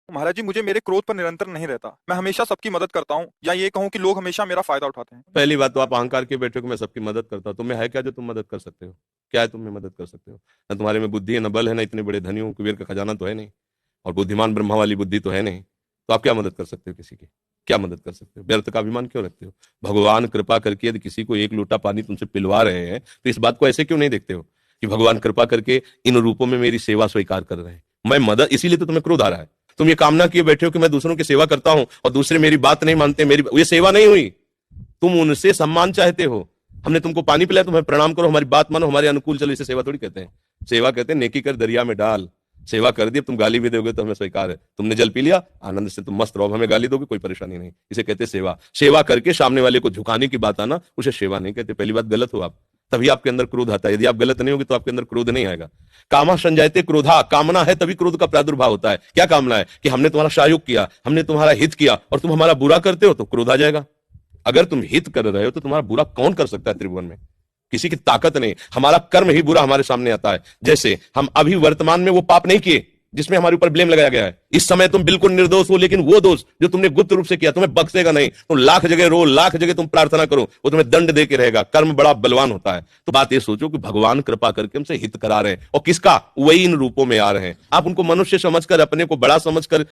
महाराज जी, मुझे मेरे क्रोध पर निरंतर नहीं रहता। मैं हमेशा सबकी मदद करता हूँ, या ये कहूँ कि लोग हमेशा मेरा फायदा उठाते हैं। पहली बात तो आप अहंकार के बैठे हो कि मैं सबकी मदद करता हूं। तुम्हें है क्या जो तुम मदद कर सकते हो? क्या है तुम्हें मदद कर सकते हो? ना तुम्हारे में बुद्धि है, ना बल है, ना इतने बड़े धनी हो, कुबेर का खजाना तो है नहीं, और बुद्धिमान ब्रह्मा वाली बुद्धि तो है नहीं। तो आप क्या मदद कर सकते हो किसी की? क्या मदद कर सकते हो? व्यर्थ का अभिमान क्यों रखते हो? भगवान कृपा करके यदि किसी को एक लोटा पानी तुमसे पिलवा रहे हैं तो इस बात को ऐसे क्यों नहीं देखते हो कि भगवान कृपा करके इन रूपों में मेरी सेवा स्वीकार कर रहे हैं, मैं मदद, इसीलिए तो तुम्हें क्रोध आ रहा है। तुम ये कामना किए बैठे हो कि मैं दूसरों की सेवा करता हूं और दूसरे मेरी बात नहीं मानते, मेरी ये सेवा नहीं हुई। तुम उनसे सम्मान चाहते हो। हमने तुमको पानी पिलाया, तुम्हें प्रणाम करो, हमारी बात मानो, हमारे अनुकूल चलो, इसे सेवा थोड़ी कहते हैं। सेवा कहते हैं नेकी कर दरिया में डाल। सेवा कर दी, तुम गाली भी दोगे तो हमें स्वीकार है। तुमने जल पी लिया, आनंद से तुम मस्त रहो, हमें गाली दोगे कोई परेशानी नहीं। इसे कहते हैं सेवा। सेवा करके सामने वाले को झुकाने की बात आना, उसे सेवा नहीं कहते। पहली बात, गलत हो आप, तभी आपके अंदर क्रोध आता है। यदि आप गलत नहीं होगे तो आपके अंदर क्रोध नहीं आएगा। कामा संजायते क्रोधा, कामना है तभी क्रोध का प्रादुर्भाव होता है। क्या कामना है? कि हमने तुम्हारा सहयोग किया, हमने तुम्हारा हित किया, और तुम हमारा बुरा करते हो तो क्रोध आ जाएगा। अगर तुम हित कर रहे हो तो तुम्हारा बुरा कौन कर सकता है त्रिभुवन में? किसी की ताकत नहीं। हमारा कर्म ही बुरा हमारे सामने आता है। जैसे हम अभी वर्तमान में वो पाप नहीं किए जिसमें हमारे ऊपर ब्लेम लगाया गया है। इस समय तुम बिल्कुल निर्दोष हो, लेकिन वो दोष जो तुमने गुप्त रूप से किया तुम्हें बख्शेगा नहीं। तुम लाख जगह रो, लाख जगह तुम प्रार्थना करो, वो तुम्हें दंड दे के रहेगा। कर्म बड़ा बलवान होता है। तो बात ये सोचो कि भगवान कृपा करके हमसे हित करा रहे हैं, और किसका? वही इन रूपों में आ रहे हैं। आप उनको मनुष्य समझकर, अपने को बड़ा समझकर